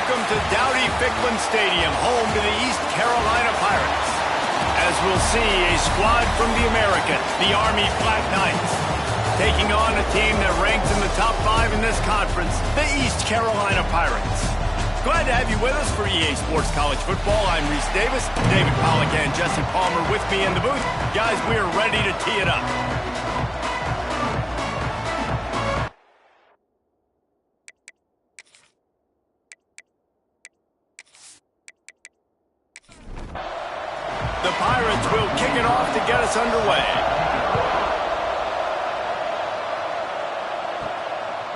Welcome to Dowdy-Ficklin Stadium, home to the East Carolina Pirates. As we'll see, a squad from the American, the Army Black Knights, taking on a team that ranks in the top 5 in this conference, the East Carolina Pirates. Glad to have you with us for EA Sports College Football. I'm Reese Davis, David Pollack and Jesse Palmer with me in the booth. Guys, we are ready to tee it up. The Pirates will kick it off to get us underway.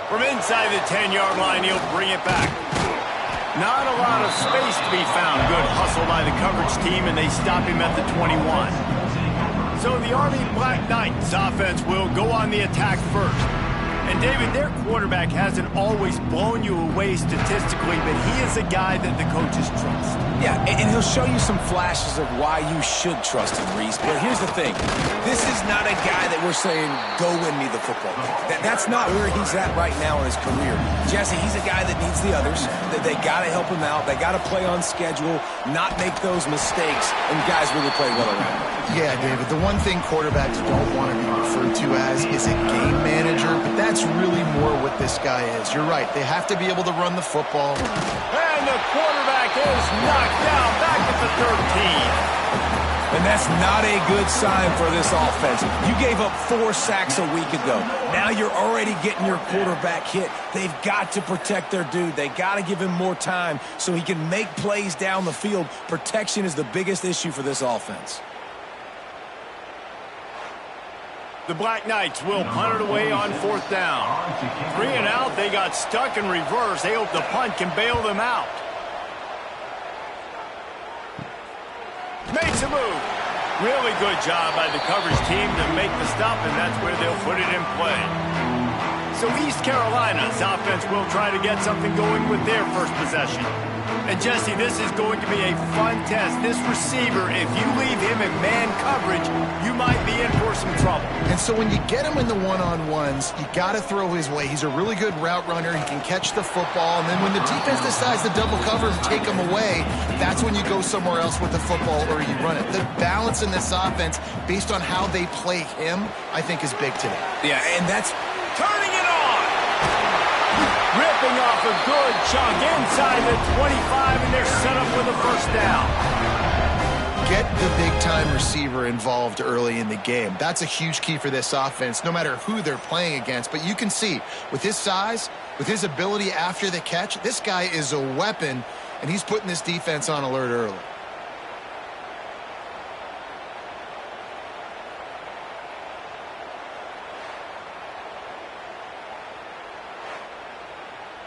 From inside the 10-yard line, he'll bring it back. Not a lot of space to be found. Good hustle by the coverage team, and they stop him at the 21. So the Army Black Knights offense will go on the attack first. And David, their quarterback hasn't always blown you away statistically, but he is a guy that the coaches trust. Yeah, and he'll show you some flashes of why you should trust him, Reese. But here's the thing. This is not a guy that we're saying, go win me the football. That's not where he's at right now in his career. Jesse, he's a guy that needs the others. They got to help him out. They got to play on schedule, not make those mistakes, and guys really play well around him. Yeah, David, the one thing quarterbacks don't want to be referred to as is a game manager, but that's really more what this guy is. You're right. They have to be able to run the football. And the quarterback is knocked down back at the 13. And that's not a good sign for this offense. You gave up 4 sacks a week ago. Now you're already getting your quarterback hit. They've got to protect their dude. They got to give him more time so he can make plays down the field. Protection is the biggest issue for this offense. The Black Knights will punt it away on 4th down. 3 and out, they got stuck in reverse. They hope the punt can bail them out. Makes a move. Really good job by the coverage team to make the stop, and that's where they'll put it in play. So East Carolina's offense will try to get something going with their first possession. And Jesse, this is going to be a fun test. This receiver, if you leave him in man coverage, you might be in for some trouble. And so when you get him in the one-on-ones, you got to throw his way. He's a really good route runner. He can catch the football. And then when the defense decides to double cover and take him away, that's when you go somewhere else with the football or you run it. The balance in this offense, based on how they play him, I think is big today. Yeah, and that's turning it on. Ripping off a good chunk inside the 25, and they're set up with a first down. Get the big-time receiver involved early in the game. That's a huge key for this offense, no matter who they're playing against. But you can see, with his size, with his ability after the catch, this guy is a weapon, and he's putting this defense on alert early.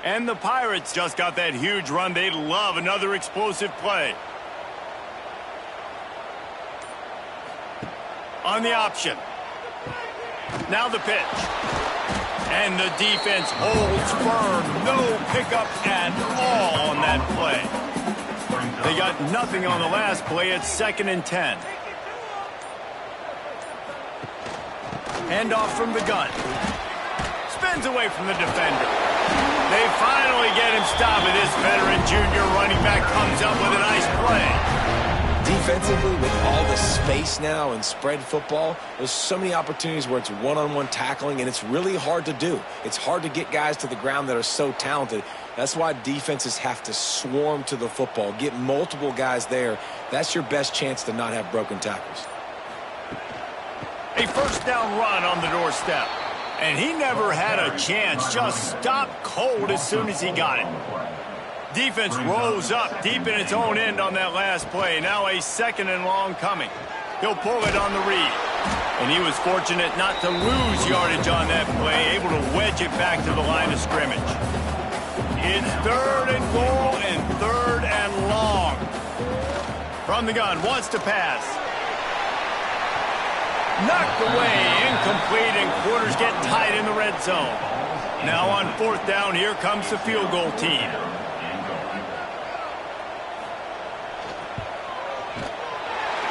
And the Pirates just got that huge run. They'd love another explosive play. On the option. Now the pitch. And the defense holds firm. No pickup at all on that play. They got nothing on the last play. It's 2nd and 10. Handoff from the gun. Spins away from the defender. They finally get him stopped, and this veteran junior running back comes up with a nice play. Defensively, with all the space now and spread football, there's so many opportunities where it's one-on-one tackling, and it's really hard to do. It's hard to get guys to the ground that are so talented. That's why defenses have to swarm to the football, get multiple guys there. That's your best chance to not have broken tackles. A first down run on the doorstep. And he never had a chance, just stopped cold as soon as he got it. Defense rose up deep in its own end on that last play. Now a 2nd and long coming. He'll pull it on the read. And he was fortunate not to lose yardage on that play, able to wedge it back to the line of scrimmage. It's 3rd and goal and 3rd and long. From the gun, wants to pass. Knocked away, incomplete, and quarters get tight in the red zone. Now on 4th down, here comes the field goal team.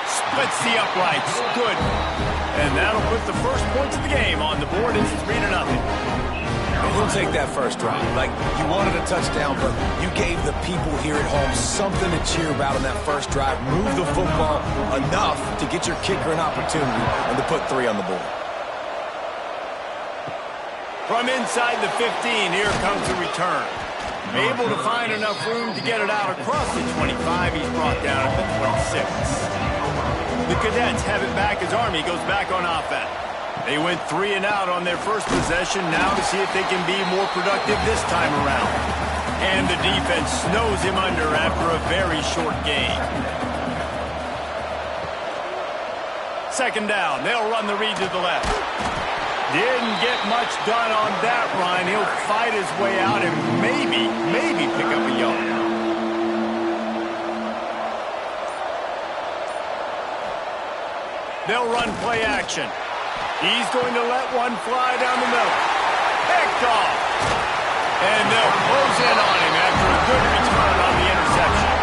Splits the uprights, good. And that'll put the first points of the game on the board. It's 3-0. And he'll take that first drive. Like, you wanted a touchdown, but you gave the people here at home something to cheer about on that first drive. Move the football enough to get your kicker an opportunity and to put 3 on the board. From inside the 15, here comes the return. Able to find enough room to get it out across the 25. He's brought down at the 26. The Cadets have it back as Army goes back on offense. They went 3 and out on their first possession, now to see if they can be more productive this time around. And the defense snows him under after a very short game. Second down, they'll run the read to the left. Didn't get much done on that run. He'll fight his way out and maybe pick up a yard. They'll run play action. He's going to let one fly down the middle. Picked off. And they'll close in on him after a good return on the interception.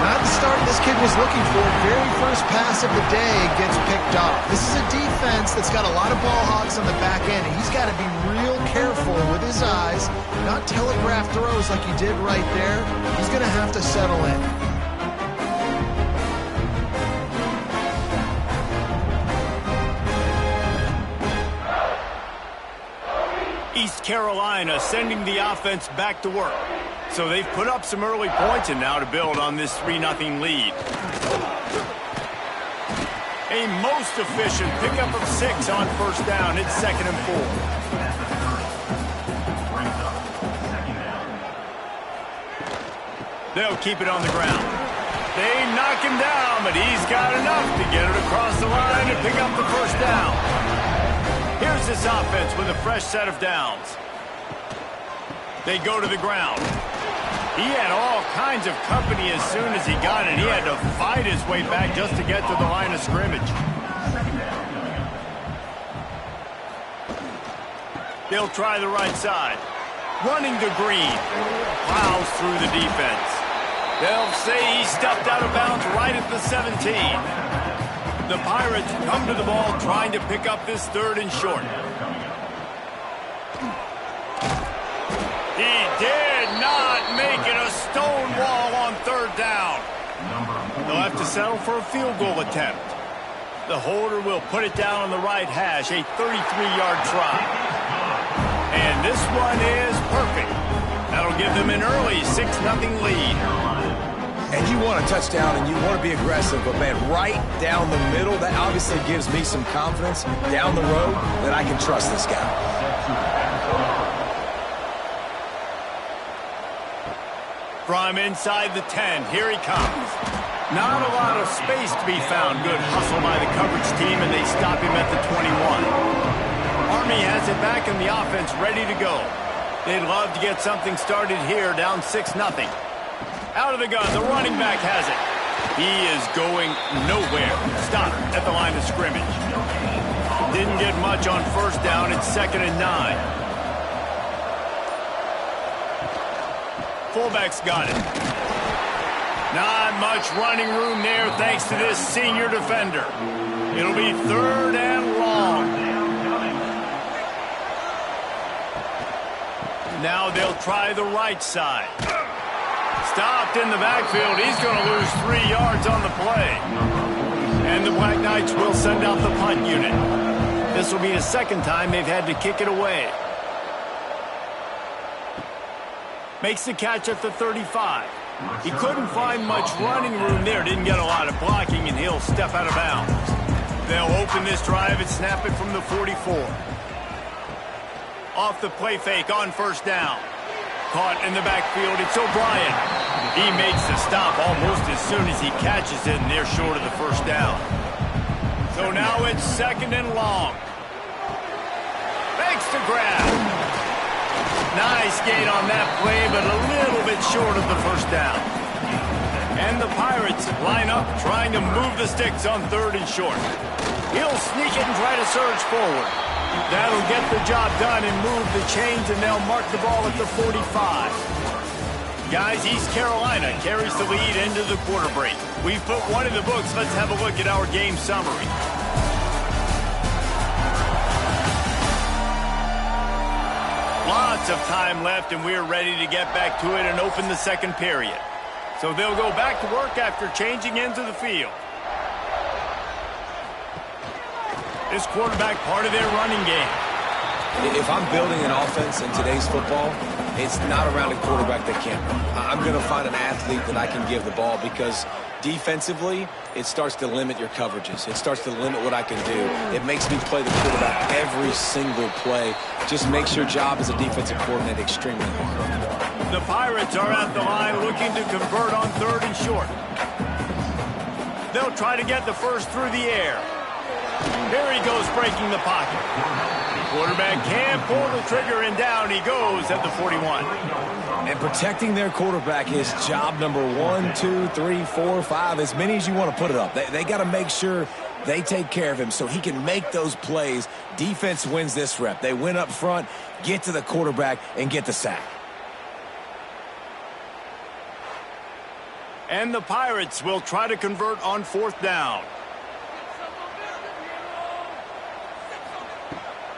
Not the start this kid was looking for. Very first pass of the day gets picked off. This is a defense that's got a lot of ball hogs on the back end. And he's got to be real careful with his eyes, not telegraph throws like he did right there. He's going to have to settle in. East Carolina sending the offense back to work. So they've put up some early points and now to build on this 3-0 lead. A most efficient pickup of 6 on first down. It's 2nd and 4. They'll keep it on the ground. They knock him down, but he's got enough to get it across the line and pick up the first down. Here's this offense with a fresh set of downs. They go to the ground. He had all kinds of company as soon as he got it. He had to fight his way back just to get to the line of scrimmage. They'll try the right side. Running to Green. Plows through the defense. They'll say he stepped out of bounds right at the 17. The Pirates come to the ball trying to pick up this 3rd and short. He did not make it a stone wall on 3rd down. They'll have to settle for a field goal attempt. The holder will put it down on the right hash, a 33-yard try. And this one is perfect. That'll give them an early 6-0 lead. And you want a touchdown and you want to be aggressive, but man, right down the middle, that obviously gives me some confidence down the road that I can trust this guy. From inside the 10, here he comes. Not a lot of space to be found. Good hustle by the coverage team, and they stop him at the 21. Army has it back in the offense, ready to go. They'd love to get something started here, down 6-0. Out of the gun, the running back has it. He is going nowhere. Stopped at the line of scrimmage. Didn't get much on first down. It's 2nd and 9. Fullback's got it. Not much running room there thanks to this senior defender. It'll be 3rd and long. Now they'll try the right side. Stopped in the backfield. He's going to lose 3 yards on the play. And the Black Knights will send out the punt unit. This will be the 2nd time they've had to kick it away. Makes the catch at the 35. He couldn't find much running room there. Didn't get a lot of blocking, and he'll step out of bounds. They'll open this drive and snap it from the 44. Off the play fake on first down. Caught in the backfield, it's O'Brien. He makes the stop almost as soon as he catches it, and they're short of the first down. So now it's 2nd and long. Makes the grab. Nice gain on that play, but a little bit short of the first down. And the Pirates line up trying to move the sticks on 3rd and short. He'll sneak it and try to surge forward. That'll get the job done and move the chains, and they'll mark the ball at the 45. Guys, East Carolina carries the lead into the quarter break. We've put one in the books. Let's have a look at our game summary. minutes of time left, and we're ready to get back to it and open the second period. So they'll go back to work after changing into the field. This quarterback part of their running game. If I'm building an offense in today's football, it's not around a quarterback that can't run. I'm going to find an athlete that I can give the ball because defensively, it starts to limit your coverages. It starts to limit what I can do. It makes me play the quarterback every single play. Just makes your job as a defensive coordinator extremely hard. The Pirates are at the line looking to convert on 3rd and short. They'll try to get the first through the air. Here he goes breaking the pocket. Quarterback can't pull the trigger, and down he goes at the 41. And protecting their quarterback is job number 1, 2, 3, 4, 5, as many as you want to put it up. They got to make sure they take care of him so he can make those plays. Defense wins this rep. They win up front, get to the quarterback, and get the sack. And the Pirates will try to convert on 4th down.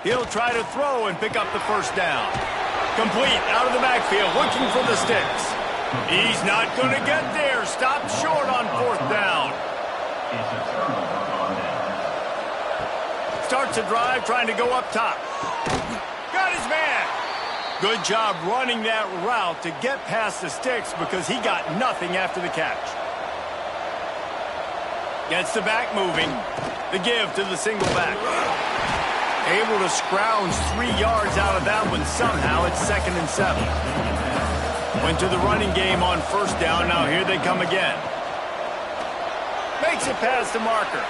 He'll try to throw and pick up the first down. Complete out of the backfield, looking for the sticks. He's not going to get there. Stopped short on 4th down. Starts a drive trying to go up top. Got his man. Good job running that route to get past the sticks because he got nothing after the catch. Gets the back moving. The give to the single back. Able to scrounge 3 yards out of that one somehow. It's 2nd and 7. Went to the running game on 1st down. Now here they come again. Makes it past the marker.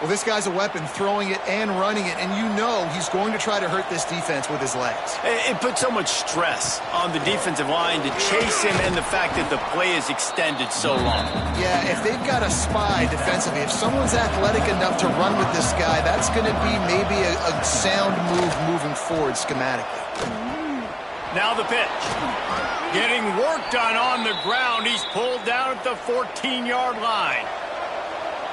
Well, this guy's a weapon, throwing it and running it, and you know he's going to try to hurt this defense with his legs. It puts so much stress on the defensive line to chase him, and the fact that the play is extended so long. Yeah, if they've got a spy defensively, if someone's athletic enough to run with this guy, that's going to be maybe a sound move moving forward schematically. Now the pitch. Getting work done on the ground. He's pulled down at the 14-yard line.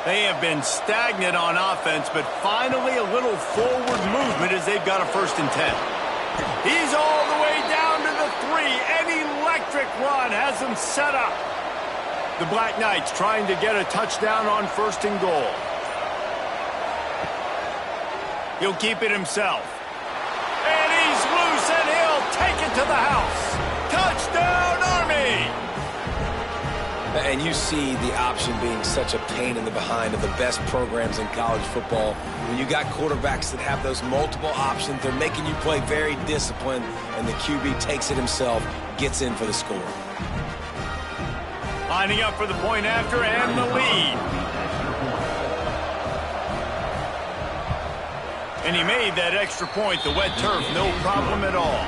They have been stagnant on offense, but finally a little forward movement as they've got a 1st and 10. He's all the way down to the 3. An electric run has him set up. The Black Knights trying to get a touchdown on 1st and goal. He'll keep it himself. And he's loose, and he'll take it to the house. Touchdown, Army! And you see the option being such a pain in the behind of the best programs in college football. When you got quarterbacks that have those multiple options, they're making you play very disciplined, and the QB takes it himself, gets in for the score. Lining up for the point after and the lead. And he made that extra point, the wet turf, no problem at all.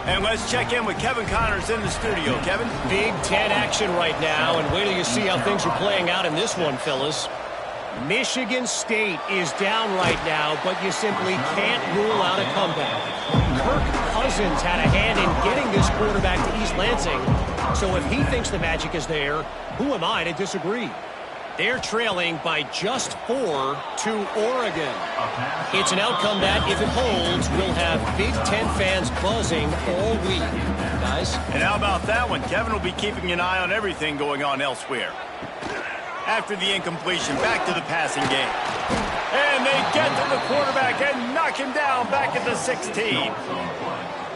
And let's check in with Kevin Connors in the studio. Kevin? Big Ten action right now, and wait till you see how things are playing out in this one, fellas. Michigan State is down right now, but you simply can't rule out a comeback. Kirk Cousins had a hand in getting this quarterback to East Lansing, so if he thinks the magic is there, who am I to disagree? They're trailing by just 4 to Oregon. It's an outcome that, if it holds, will have Big Ten fans buzzing all week. Guys? And how about that one? Kevin will be keeping an eye on everything going on elsewhere. After the incompletion, back to the passing game. And they get to the quarterback and knock him down back at the 16.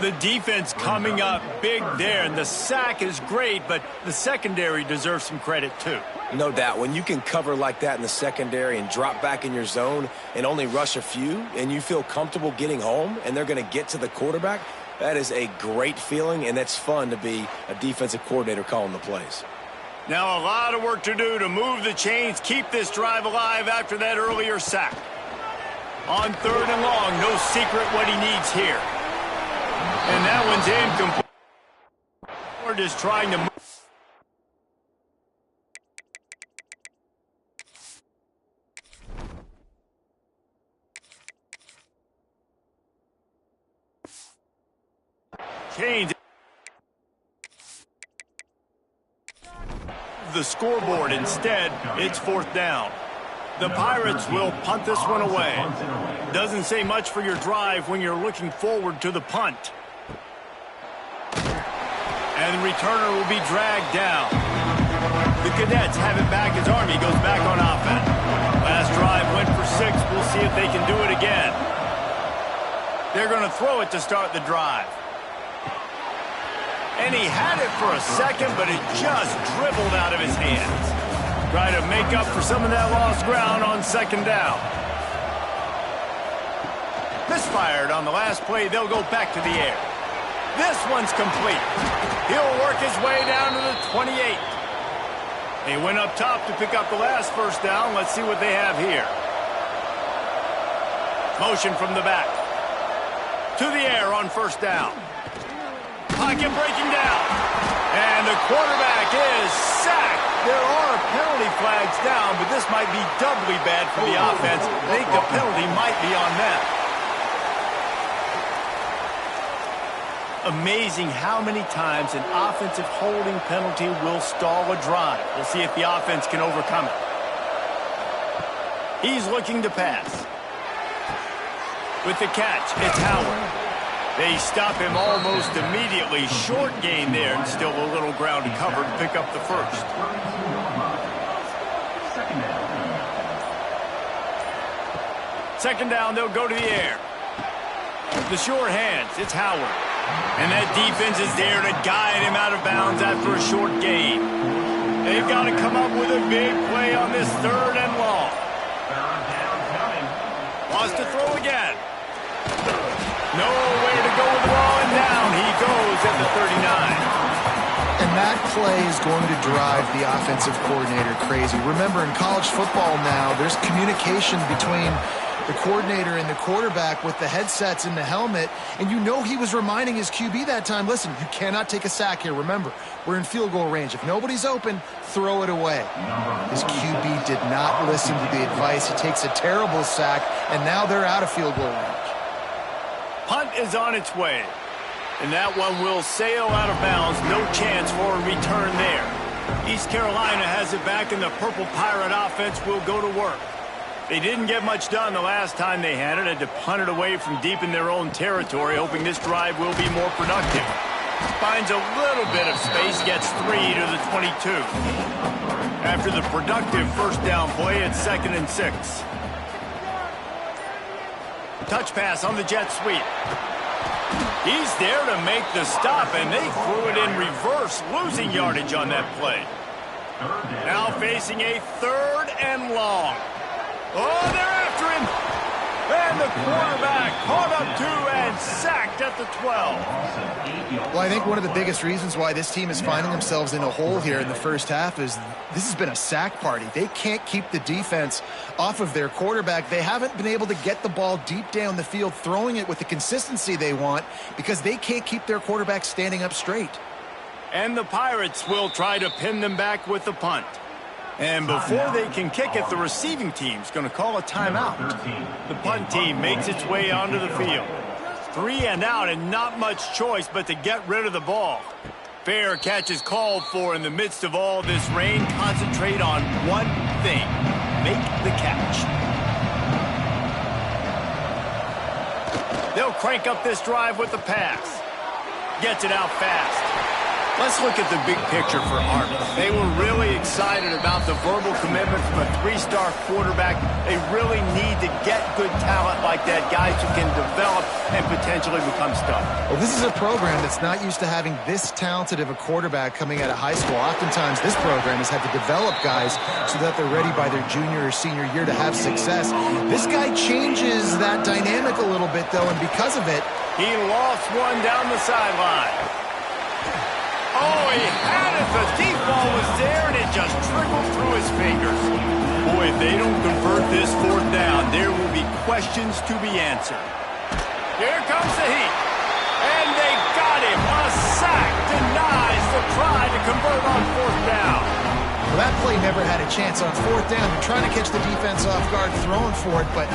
The defense coming up big there, and the sack is great, but the secondary deserves some credit too. No doubt. When you can cover like that in the secondary and drop back in your zone and only rush a few, and you feel comfortable getting home and they're going to get to the quarterback, that is a great feeling, and that's fun to be a defensive coordinator calling the plays. Now a lot of work to do to move the chains, keep this drive alive after that earlier sack. On 3rd and long, no secret what he needs here. And that one's incomplete. We're just trying to move. Change the scoreboard. Instead, it's 4th down. The Pirates will punt this one away. Doesn't say much for your drive when you're looking forward to the punt. And the returner will be dragged down. The Cadets have it back as Army goes back on offense. Last drive went for 6. We'll see if they can do it again. They're going to throw it to start the drive. And he had it for a second, but it just dribbled out of his hands. Try to make up for some of that lost ground on second down. Misfired on the last play. They'll go back to the air. This one's complete. He'll work his way down to the 28. They went up top to pick up the last first down. Let's see what they have here. Motion from the back. To the air on first down. Pocket breaking down. And the quarterback is sacked. There are penalty flags down, but this might be doubly bad for the offense. I think the penalty might be on them. Amazing how many times an offensive holding penalty will stall a drive. We'll see if the offense can overcome it. He's looking to pass. With the catch, it's Howard. They stop him almost immediately. Short gain there, and still a little ground to cover to pick up the first. Second down, they'll go to the air. The sure hands, it's Howard. And that defense is there to guide him out of bounds after a short gain. They've got to come up with a big play on this third and long. Wants to throw again. Nowhere to go with the ball, and down he goes at the 39. And that play is going to drive the offensive coordinator crazy. Remember, in college football now, there's communication between the coordinator and the quarterback with the headsets and the helmet, and you know he was reminding his QB that time, listen, you cannot take a sack here. Remember, we're in field goal range. If nobody's open, throw it away. His QB did not listen to the advice. He takes a terrible sack, and now they're out of field goal range. Punt is on its way, and that one will sail out of bounds. No chance for a return there. East Carolina has it back, and the Purple Pirate offense will go to work. They didn't get much done the last time they had it. Had to punt it away from deep in their own territory, hoping this drive will be more productive. Finds a little bit of space, gets 3 to the 22. After the productive first down play, it's 2nd and 6. Touch pass on the jet sweep. He's there to make the stop, and they threw it in reverse, losing yardage on that play. Now facing a 3rd and long. Oh, they're after him. And the quarterback caught up 2 and sacked at the 12. Well, I think one of the biggest reasons why this team is finding themselves in a hole here in the first half is this has been a sack party. They can't keep the defense off of their quarterback. They haven't been able to get the ball deep down the field, throwing it with the consistency they want because they can't keep their quarterback standing up straight. And the Pirates will try to pin them back with the punt. And before they can kick it, the receiving team's going to call a timeout. The punt team makes its way onto the field. 3 and out, and not much choice but to get rid of the ball. Fair catch is called for in the midst of all this rain. Concentrate on one thing. Make the catch. They'll crank up this drive with the pass. Gets it out fast. Let's look at the big picture for Army. They were really excited about the verbal commitment from a 3-star quarterback. They really need to get good talent like that, guys who can develop and potentially become stars. Well, this is a program that's not used to having this talented of a quarterback coming out of high school. Oftentimes, this program has had to develop guys so that they're ready by their junior or senior year to have success. This guy changes that dynamic a little bit, though, and because of it, he lost one down the sideline. Oh, he had it. The deep ball was there, and it just trickled through his fingers. Boy, if they don't convert this 4th down, there will be questions to be answered. Here comes the heat. And they got him. A sack denies the try to convert on 4th down. Well, that play never had a chance on 4th down. They're trying to catch the defense off guard, throwing for it, but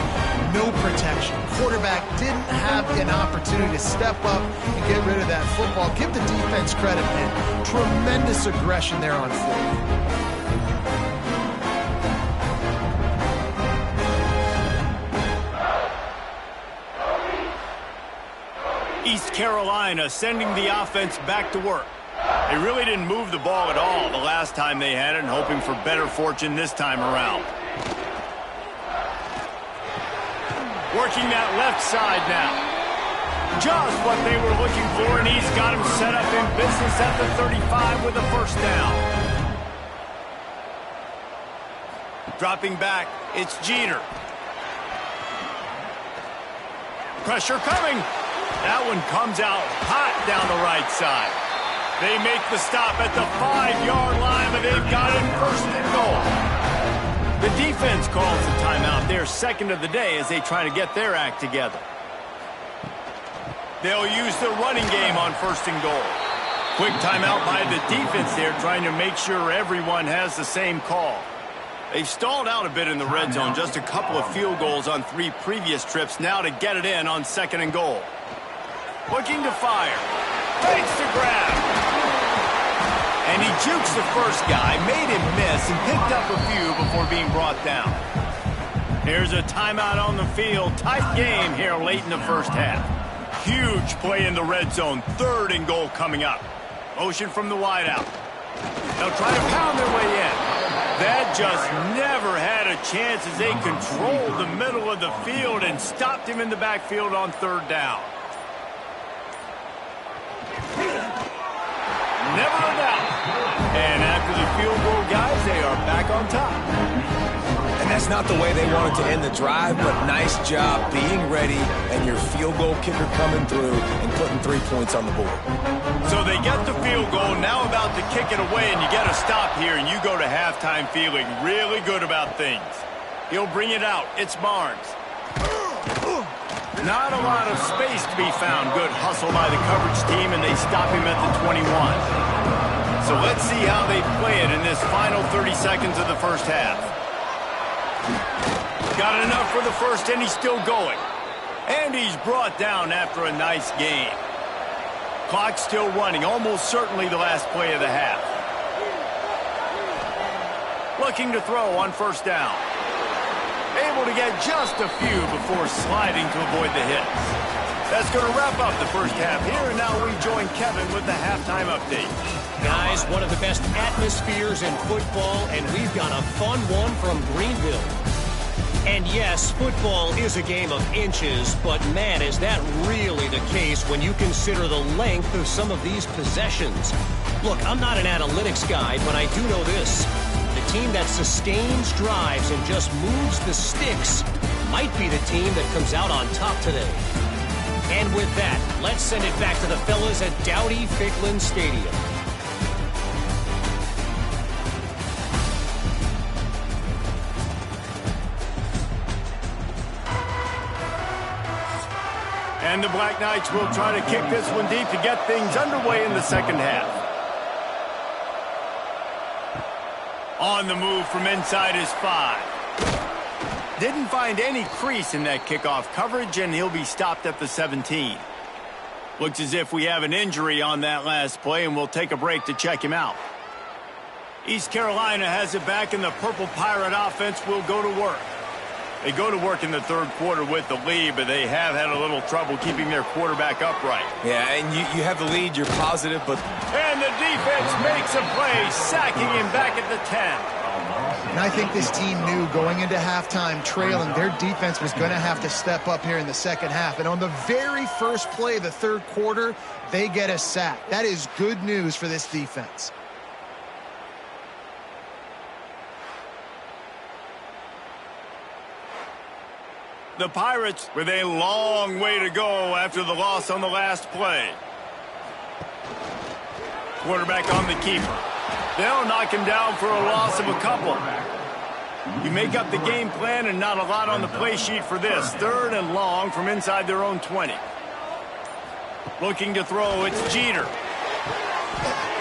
no protection. Quarterback didn't have an opportunity to step up and get rid of that football. Give the defense credit, man. Tremendous aggression there on 4th. East Carolina sending the offense back to work. They really didn't move the ball at all the last time they had it, and hoping for better fortune this time around. Working that left side now. Just what they were looking for, and he's got him set up in business at the 35 with a first down. Dropping back, it's Jeter. Pressure coming. That one comes out hot down the right side. They make the stop at the 5-yard line, but they've got it first and goal. The defense calls the timeout. They're second of the day as they try to get their act together. They'll use the running game on first and goal. Quick timeout by the defense there, trying to make sure everyone has the same call. They've stalled out a bit in the red zone, just a couple of field goals on 3 previous trips, now to get it in on second and goal. Looking to fire. Fakes to grab. And he jukes the first guy, made him miss, and picked up a few before being brought down. Here's a timeout on the field. Tight game here late in the first half. Huge play in the red zone. Third and goal coming up. Motion from the wideout. They'll try to pound their way in. That just never had a chance as they controlled the middle of the field and stopped him in the backfield on third down. Never a doubt. And after the field goal, guys, they are back on top. And that's not the way they wanted to end the drive, but nice job being ready and your field goal kicker coming through and putting 3 points on the board. So they get the field goal, now about to kick it away, and you get a stop here, and you go to halftime feeling really good about things. He'll bring it out. It's Barnes. Not a lot of space to be found. Good hustle by the coverage team, and they stop him at the 21. So let's see how they play it in this final 30 seconds of the first half. Got enough for the first, and he's still going. And he's brought down after a nice gain. Clock still running, almost certainly the last play of the half. Looking to throw on first down. Able to get just a few before sliding to avoid the hits. That's going to wrap up the first half here, and now we join Kevin with the halftime update. Guys, one of the best atmospheres in football, and we've got a fun one from Greenville. And yes, football is a game of inches, but man, is that really the case when you consider the length of some of these possessions. Look, I'm not an analytics guy, but I do know this. The team that sustains drives and just moves the sticks might be the team that comes out on top today. And with that, let's send it back to the fellas at Dowdy-Ficklin Stadium. And the Black Knights will try to kick this one deep to get things underway in the second half. On the move from inside his 5. Didn't find any crease in that kickoff coverage, and he'll be stopped at the 17. Looks as if we have an injury on that last play, and we'll take a break to check him out. East Carolina has it back, and the Purple Pirate offense will go to work. They go to work in the third quarter with the lead, but they have had a little trouble keeping their quarterback upright. Yeah, and you have the lead, you're positive, but... And the defense makes a play, sacking him back at the 10. And I think this team knew going into halftime trailing, their defense was going to have to step up here in the second half. And on the very first play of the third quarter, they get a sack. That is good news for this defense. The Pirates with a long way to go after the loss on the last play. Quarterback on the keeper. They'll knock him down for a loss of a couple. You make up the game plan and not a lot on the play sheet for this. Third and long from inside their own 20. Looking to throw, it's Jeter.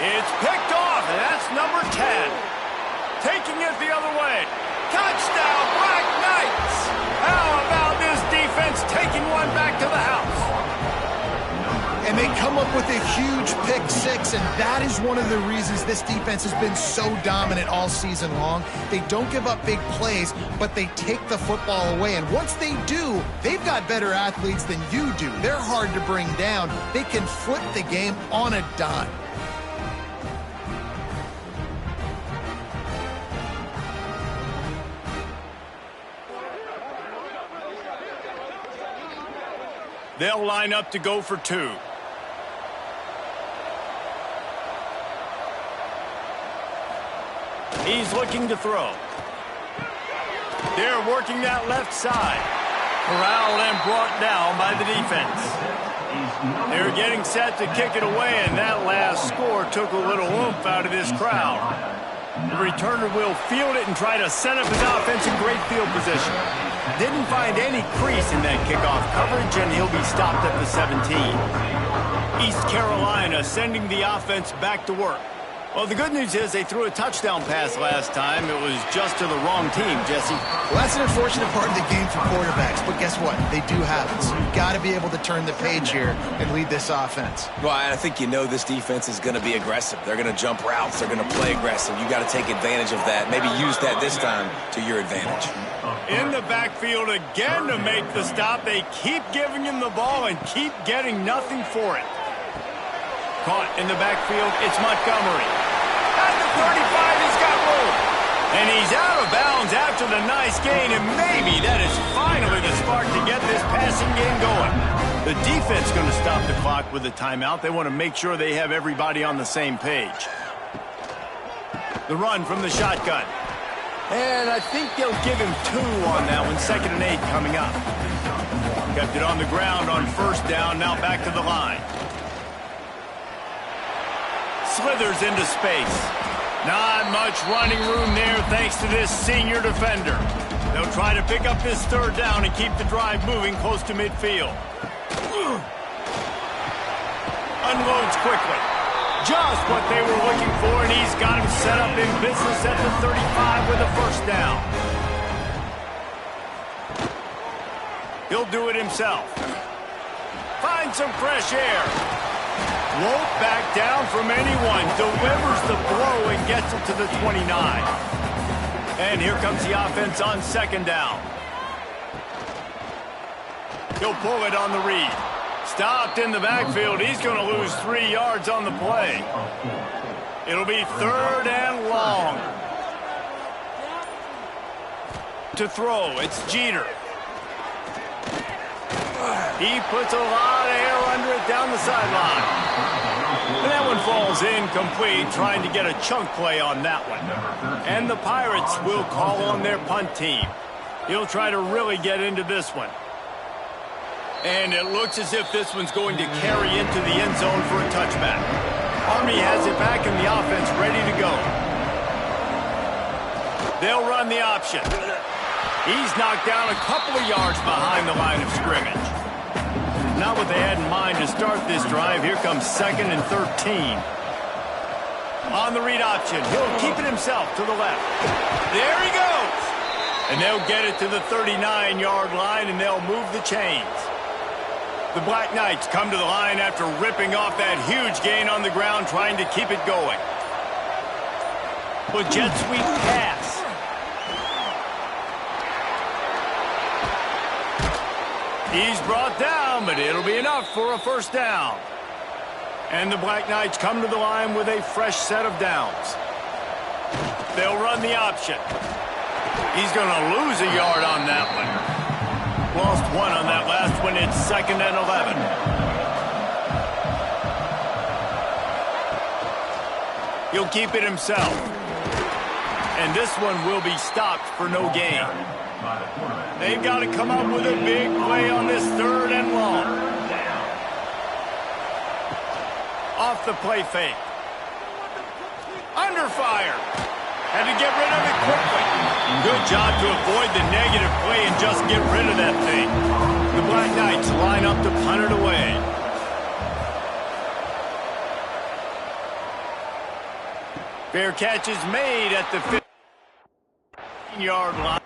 It's picked off, and that's number 10. Taking it the other way. Touchdown, Black Knights! How about this defense taking one back to the house? And they come up with a huge pick six, and that is one of the reasons this defense has been so dominant all season long. They don't give up big plays, but they take the football away. And once they do, they've got better athletes than you do. They're hard to bring down. They can flip the game on a dime. They'll line up to go for 2. He's looking to throw. They're working that left side. Corralled and brought down by the defense. They're getting set to kick it away, and that last score took a little oomph out of this crowd. The returner will field it and try to set up his offense in great field position. Didn't find any crease in that kickoff coverage, and he'll be stopped at the 17. East Carolina sending the offense back to work. Well, the good news is they threw a touchdown pass last time. It was just to the wrong team, Jesse. Well, that's an unfortunate part of the game for quarterbacks, but guess what? They do have it, so you've got to be able to turn the page here and lead this offense. Well, I think you know this defense is going to be aggressive. They're going to jump routes. They're going to play aggressive. You got to take advantage of that. Maybe use that this time to your advantage. In the backfield again to make the stop. They keep giving him the ball and keep getting nothing for it. Caught in the backfield, it's Montgomery. At the 35, he's got room. And he's out of bounds after the nice gain, and maybe that is finally the spark to get this passing game going. The defense going to stop the clock with a timeout. They want to make sure they have everybody on the same page. The run from the shotgun. And I think they'll give him 2 on that one. 2nd and 8 coming up. Kept it on the ground on 1st down, now back to the line. Slithers into space. Not much running room there thanks to this senior defender. They'll try to pick up this 3rd down and keep the drive moving close to midfield. Unloads quickly. Just what they were looking for, and he's got him set up in business at the 35 with a 1st down. He'll do it himself. Find some fresh air. Won't back down from anyone. Delivers the blow and gets it to the 29. And here comes the offense on 2nd down. He'll pull it on the read. Stopped in the backfield. He's going to lose 3 yards on the play. It'll be 3rd and long. To throw, it's Jeter. He puts a lot of air under it down the sideline. And that one falls incomplete, trying to get a chunk play on that one. And the Pirates will call on their punt team. He'll try to really get into this one. And it looks as if this one's going to carry into the end zone for a touchback. Army has it back in the offense ready to go. They'll run the option. He's knocked down a couple of yards behind the line of scrimmage. Not what they had in mind to start this drive. Here comes 2nd and 13. On the read option, he'll keep it himself to the left. There he goes. And they'll get it to the 39-yard line, and they'll move the chains. The Black Knights come to the line after ripping off that huge gain on the ground, trying to keep it going. With jet sweep pass. He's brought down, but it'll be enough for a 1st down. And the Black Knights come to the line with a fresh set of downs. They'll run the option. He's going to lose a yard on that one. Lost 1 on that last one. It's 2nd and 11. He'll keep it himself. And this one will be stopped for no gain. They've got to come up with a big play on this 3rd and long. Off the play fake. Under fire. Had to get rid of it quickly. Good job to avoid the negative play and just get rid of that thing. The Black Knights line up to punt it away. Fair catch is made at the 15-yard line.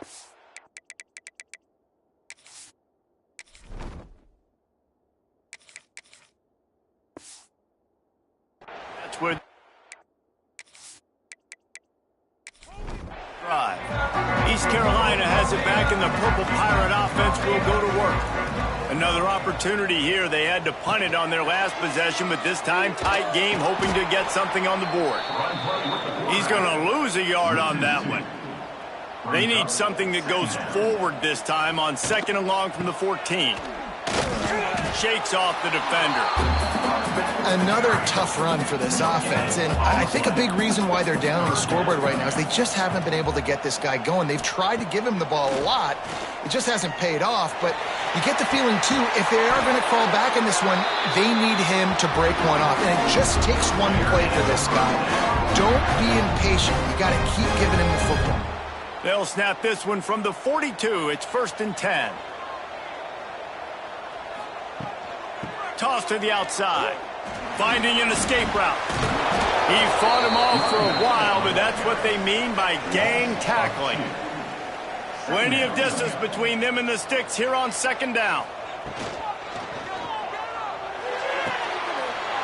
That's where drive. East Carolina has it back, and the Purple Pirate offense will go to work. Another opportunity here. They had to punt it on their last possession, but this time tight game, hoping to get something on the board. He's going to lose a yard on that one. They need something that goes forward this time on 2nd and long from the 14. Shakes off the defender. Another tough run for this offense, and I think a big reason why they're down on the scoreboard right now is they just haven't been able to get this guy going. They've tried to give him the ball a lot. It just hasn't paid off, but you get the feeling, too, if they are going to crawl back in this one, they need him to break one off, and it just takes one play for this guy. Don't be impatient. You got to keep giving him the football. They'll snap this one from the 42. It's 1st and 10. Toss to the outside. Finding an escape route. He fought him off for a while, but that's what they mean by gang tackling. Plenty of distance between them and the sticks here on 2nd down.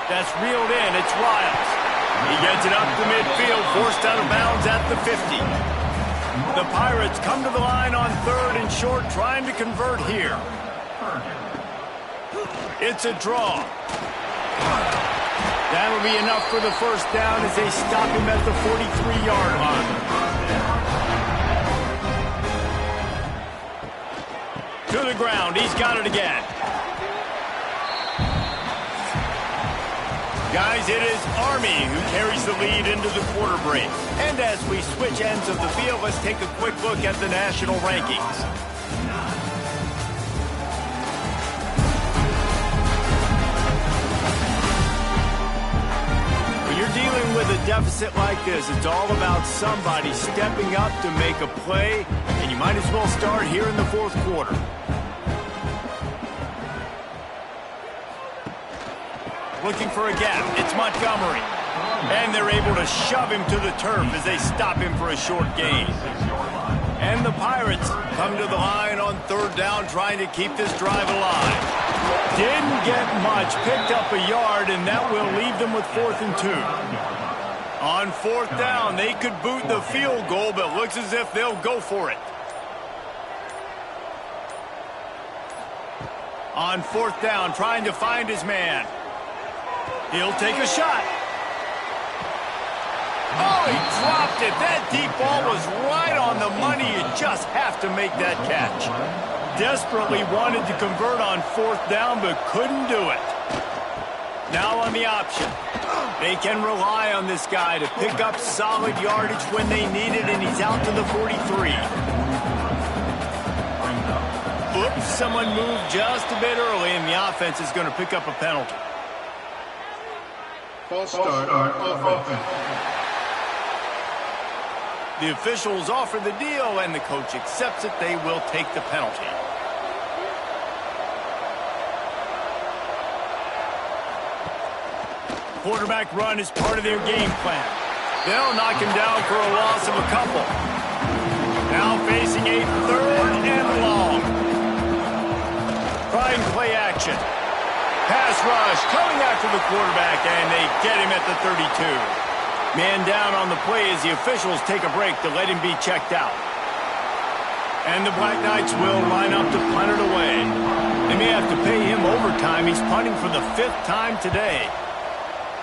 That's reeled in. It's Riles. He gets it up to midfield, forced out of bounds at the 50. The Pirates come to the line on 3rd and short, trying to convert here. It's a draw. That'll be enough for the 1st down as they stop him at the 43-yard line. To the ground. He's got it again. Guys, it is Army who carries the lead into the quarter break. And as we switch ends of the field, let's take a quick look at the national rankings. When you're dealing with a deficit like this, it's all about somebody stepping up to make a play, and you might as well start here in the 4th quarter. Looking for a gap. It's Montgomery. And they're able to shove him to the turf as they stop him for a short gain. And the Pirates come to the line on 3rd down, trying to keep this drive alive. Didn't get much. Picked up a yard, and that will leave them with 4th and 2. On 4th down, they could boot the field goal, but looks as if they'll go for it. On 4th down, trying to find his man. He'll take a shot. Oh, he dropped it. That deep ball was right on the money. You just have to make that catch. Desperately wanted to convert on 4th down, but couldn't do it. Now on the option. They can rely on this guy to pick up solid yardage when they need it, and he's out to the 43. Oops, someone moved just a bit early, and the offense is going to pick up a penalty. False start on offense. The officials offer the deal, and the coach accepts it. They will take the penalty. Quarterback run is part of their game plan. They'll knock him down for a loss of a couple. Now facing a 3rd and long. Trying play action. Pass rush, coming after the quarterback, and they get him at the 32. Man down on the play as the officials take a break to let him be checked out. And the Black Knights will line up to punt it away. They may have to pay him overtime. He's punting for the 5th time today.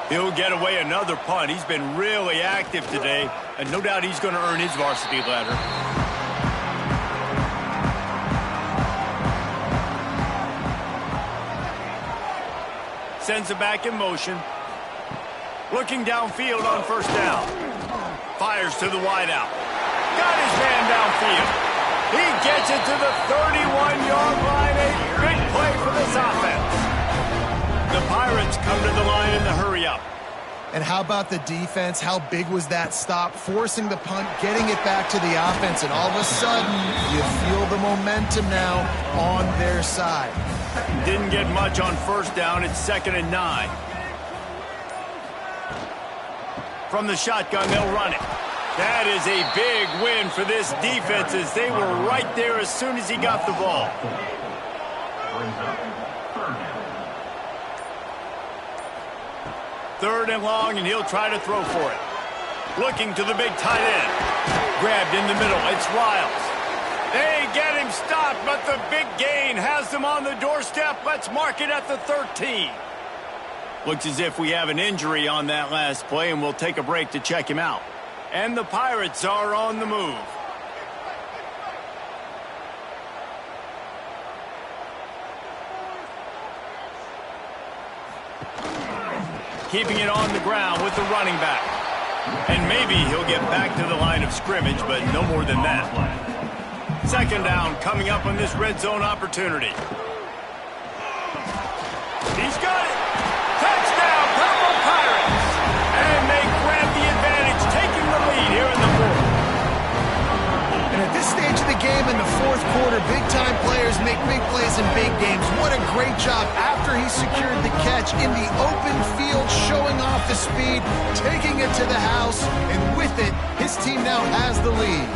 He'll get away another punt. He's been really active today, and no doubt he's going to earn his varsity letter. Sends it back in motion. Looking downfield on 1st down. Fires to the wideout. Got his man downfield. He gets it to the 31-yard line. A big play for this offense. The Pirates come to the line in the hurry-up. And how about the defense? How big was that stop? Forcing the punt, getting it back to the offense, and all of a sudden, you feel the momentum now on their side. Didn't get much on 1st down. It's 2nd and 9. From the shotgun, they'll run it. That is a big win for this defense as they were right there as soon as he got the ball. Third and long, and he'll try to throw for it. Looking to the big tight end. Grabbed in the middle. It's Riles. They get him stopped, but the big gain has them on the doorstep. Let's mark it at the 13. Looks as if we have an injury on that last play, and we'll take a break to check him out. And the Pirates are on the move. keeping it on the ground with the running back. And maybe he'll get back to the line of scrimmage, but no more than that. Second down coming up on this red zone opportunity. He's got it. Touchdown, Purple Pirates. And they grab the advantage, taking the lead here in the fourth. And at this stage of the game in the fourth quarter, big-time players make big plays in big games. What a great job after he secured the catch in the open field, showing off the speed, taking it to the house, and with it, his team now has the lead.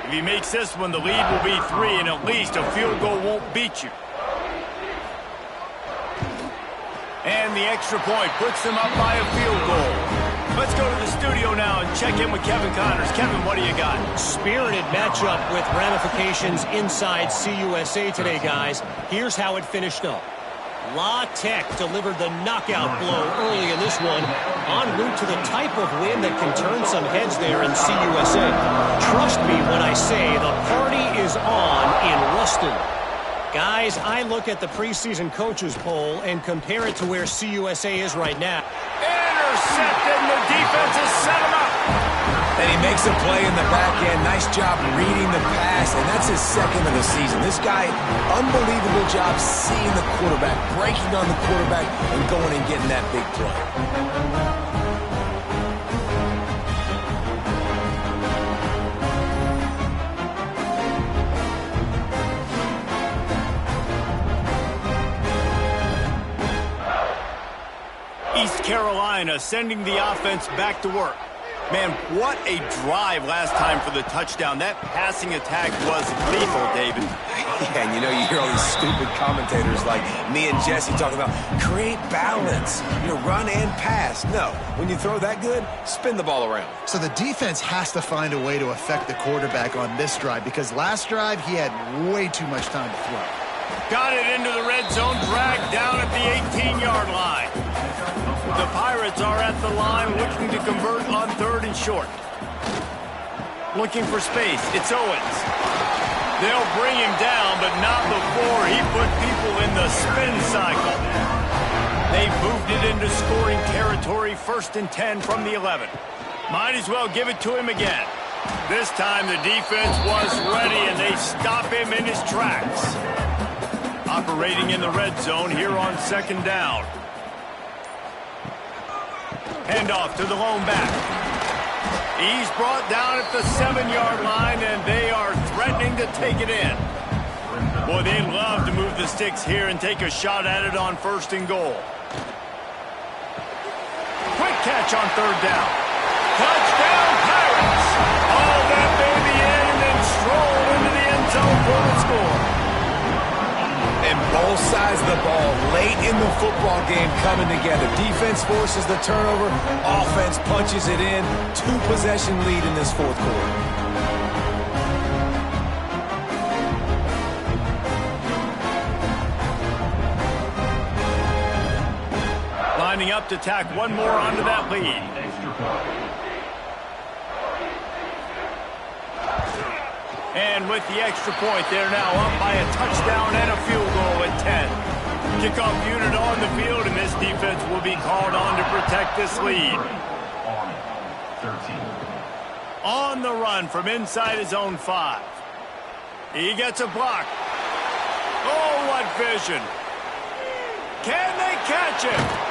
If he makes this one, the lead will be 3, and at least a field goal won't beat you. And the extra point puts them up by a field goal. Let's go to the studio now and check in with Kevin Connors. Kevin, what do you got? Spirited matchup with ramifications inside CUSA today, guys. Here's how it finished up. La Tech delivered the knockout blow early in this one, en route to the type of win that can turn some heads there in CUSA. Trust me when I say the party is on in Ruston. Guys, I look at the preseason coaches poll and compare it to where CUSA is right now. Intercepted, and the defense has set him up. And he makes a play in the back end. Nice job reading the pass, and that's his second of the season. This guy, unbelievable job seeing the quarterback, breaking on the quarterback, and going and getting that big play. East Carolina sending the offense back to work. Man, what a drive last time for the touchdown. That passing attack was lethal, David. Yeah, and you know, you hear all these stupid commentators like me and Jesse talking about create balance, run and pass. No, when you throw that good, spin the ball around. So the defense has to find a way to affect the quarterback on this drive, because last drive he had way too much time to throw. Got it into the red zone, dragged down at the 18-yard line. The Pirates are at the line looking to convert on 3rd and short. Looking for space. It's Owens. They'll bring him down, but not before he put people in the spin cycle. They moved it into scoring territory, 1st and 10 from the 11. Might as well give it to him again. This time the defense was ready, and they stop him in his tracks. Operating in the red zone here on 2nd down. Handoff to the lone back. He's brought down at the 7-yard line, and they are threatening to take it in. Boy, they love to move the sticks here and take a shot at it on 1st and goal. Quick catch on 3rd down. Touchdown, Pirates! All that baby in and then stroll into the end zone for the score. And both sides of the ball late in the football game coming together. Defense forces the turnover. Offense punches it in. 2-possession lead in this 4th quarter. Lining up to tack one more onto that lead. And with the extra point, they're now up by a touchdown and a field goal at 10. Kickoff unit on the field, and this defense will be called on to protect this lead. On the run from inside his own 5. He gets a block. Oh, what vision. Can they catch him?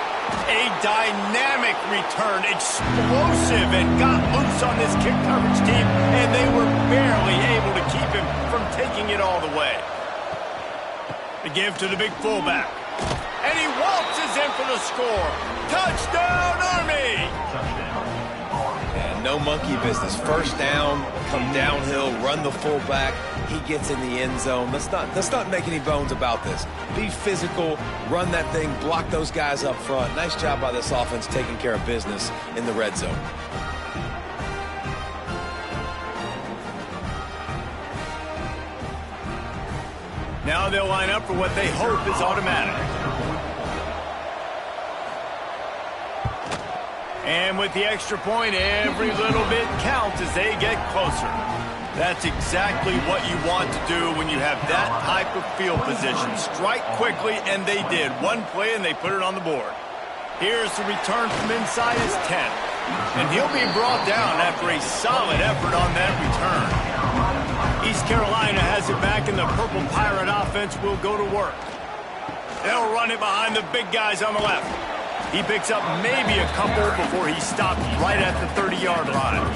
A dynamic return, explosive, and got loose on this kick coverage team, and they were barely able to keep him from taking it all the way. The give to the big fullback. And he waltzes in for the score. Touchdown, Army! And no monkey business. 1st down, come downhill, run the fullback. He gets in the end zone. Let's not make any bones about this. Be physical, run that thing, block those guys up front. Nice job by this offense taking care of business in the red zone. Now they'll line up for what they hope is automatic. And with the extra point, every little bit counts as they get closer. That's exactly what you want to do when you have that type of field position. Strike quickly, and they did. One play, and they put it on the board. Here's the return from inside his 10. And he'll be brought down after a solid effort on that return. East Carolina has it back, and the Purple Pirate offense will go to work. They'll run it behind the big guys on the left. He picks up maybe a couple before he stops right at the 30-yard line.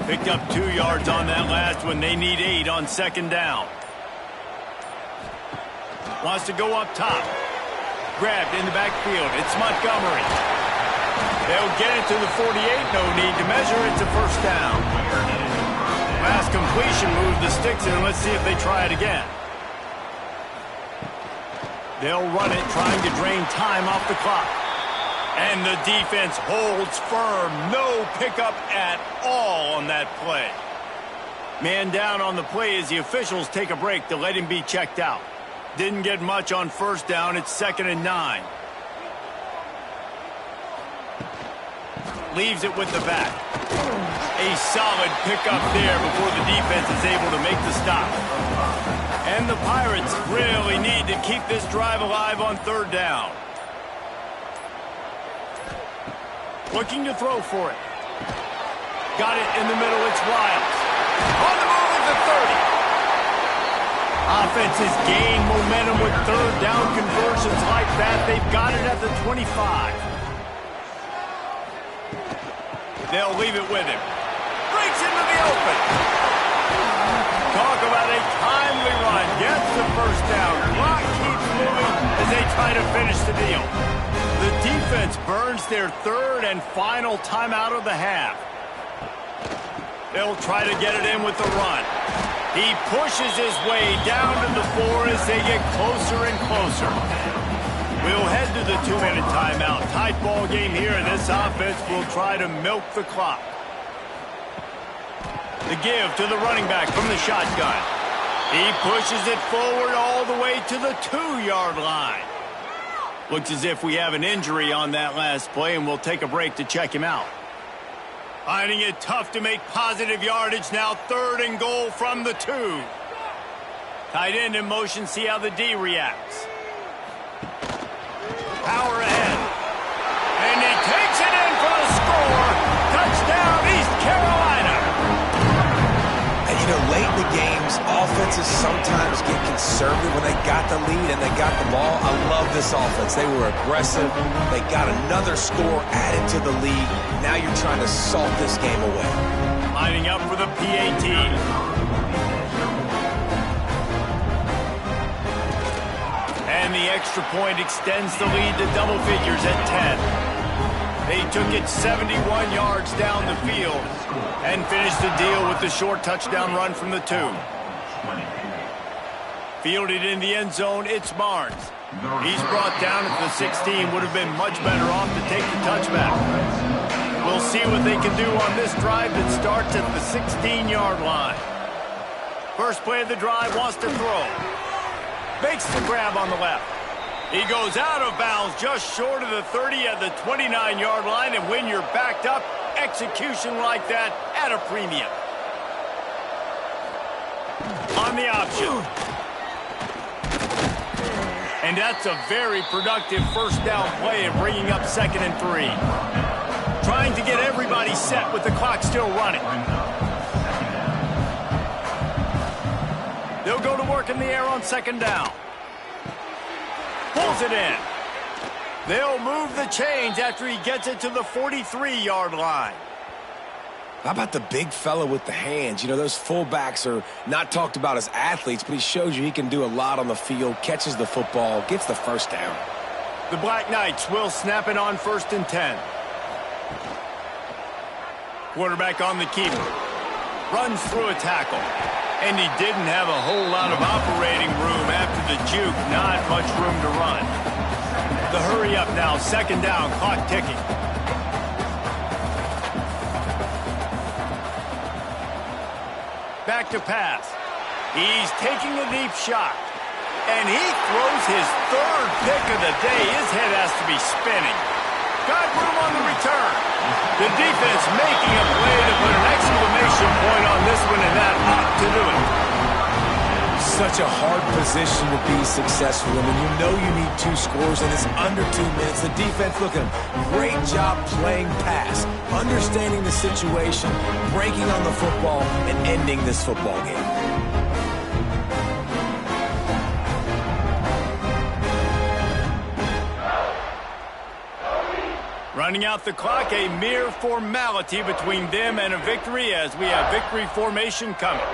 Picked up 2 yards on that last one. They need 8 on second down. Wants to go up top. Grabbed in the backfield. It's Montgomery. They'll get it to the 48. No need to measure. It's a first down. Last completion moved the sticks in. Let's see if they try it again. They'll run it, trying to drain time off the clock. And the defense holds firm. No pickup at all on that play. Man down on the play as the officials take a break to let him be checked out. Didn't get much on first down. It's 2nd and 9. Leaves it with the back. A solid pickup there before the defense is able to make the stop. And the Pirates really need to keep this drive alive on 3rd down. Looking to throw for it. Got it in the middle. It's Wiles. On the move at the 30. Offense has gained momentum with 3rd down conversions like that. They've got it at the 25. They'll leave it with him. Breaks into the open. Talk about a timely run. Gets the first down. Clock keeps moving as they try to finish the deal. The defense burns their 3rd and final timeout of the half. They'll try to get it in with the run. He pushes his way down to the 4 as they get closer and closer. We'll head to the 2-minute timeout. Tight ball game here, and this offense will try to milk the clock. The give to the running back from the shotgun. He pushes it forward all the way to the 2-yard line. Looks as if we have an injury on that last play, and we'll take a break to check him out. Finding it tough to make positive yardage now. 3rd and goal from the 2. Tight end in motion. See how the D reacts. Power ahead. And he takes it in for the score. Touchdown, East Carolina. And you know, late in the games, offenses sometimes get conservative when they got the lead and they got the ball. I love this offense. They were aggressive. They got another score added to the lead. Now you're trying to salt this game away. Lining up for the PAT. And the extra point extends the lead to double figures at 10. They took it 71 yards down the field and finished the deal with the short touchdown run from the 2. Fielded in the end zone, it's Barnes. He's brought down at the 16. Would have been much better off to take the touchback. We'll see what they can do on this drive that starts at the 16-yard line. First play of the drive, wants to throw. Makes the grab on the left. He goes out of bounds just short of the 30 at the 29-yard line, and when you're backed up, execution like that at a premium. On the option. And that's a very productive first down play and bringing up 2nd and 3. Trying to get everybody set with the clock still running. They'll go to work in the air on 2nd down. Pulls it in. They'll move the chains after he gets it to the 43-yard line. How about the big fella with the hands? You know, those fullbacks are not talked about as athletes, but he shows you he can do a lot on the field, catches the football, gets the first down. The Black Knights will snap it on 1st and 10. Quarterback on the keeper. Runs through a tackle. And he didn't have a whole lot of operating room after the juke. Not much room to run. The hurry up now. 2nd down. Clock ticking. Back to pass. He's taking a deep shot. And he throws his 3rd pick of the day. His head has to be spinning. Got room on the return. The defense making a play to put an exclamation point on this one, and that ought to do it. Such a hard position to be successful in. And you know you need 2 scores, and it's under 2 minutes. The defense, look at them. Great job playing pass, understanding the situation, breaking on the football, and ending this football game. Running out the clock, a mere formality between them and a victory as we have victory formation coming.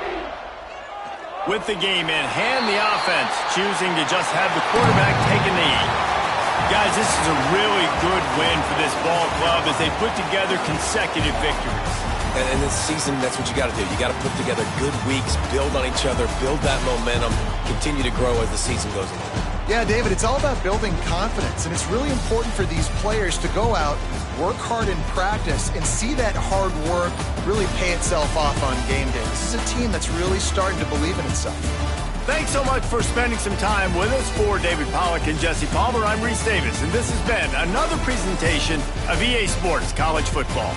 With the game in hand, the offense choosing to just have the quarterback take a knee. Guys, this is a really good win for this ball club as they put together consecutive victories. And this season, that's what you got to do. You got to put together good weeks, build on each other, build that momentum, continue to grow as the season goes along. Yeah, David, it's all about building confidence, and it's really important for these players to go out, work hard in practice, and see that hard work really pay itself off on game day. This is a team that's really starting to believe in itself. Thanks so much for spending some time with us. For David Pollack and Jesse Palmer, I'm Reese Davis, and this has been another presentation of EA Sports College Football.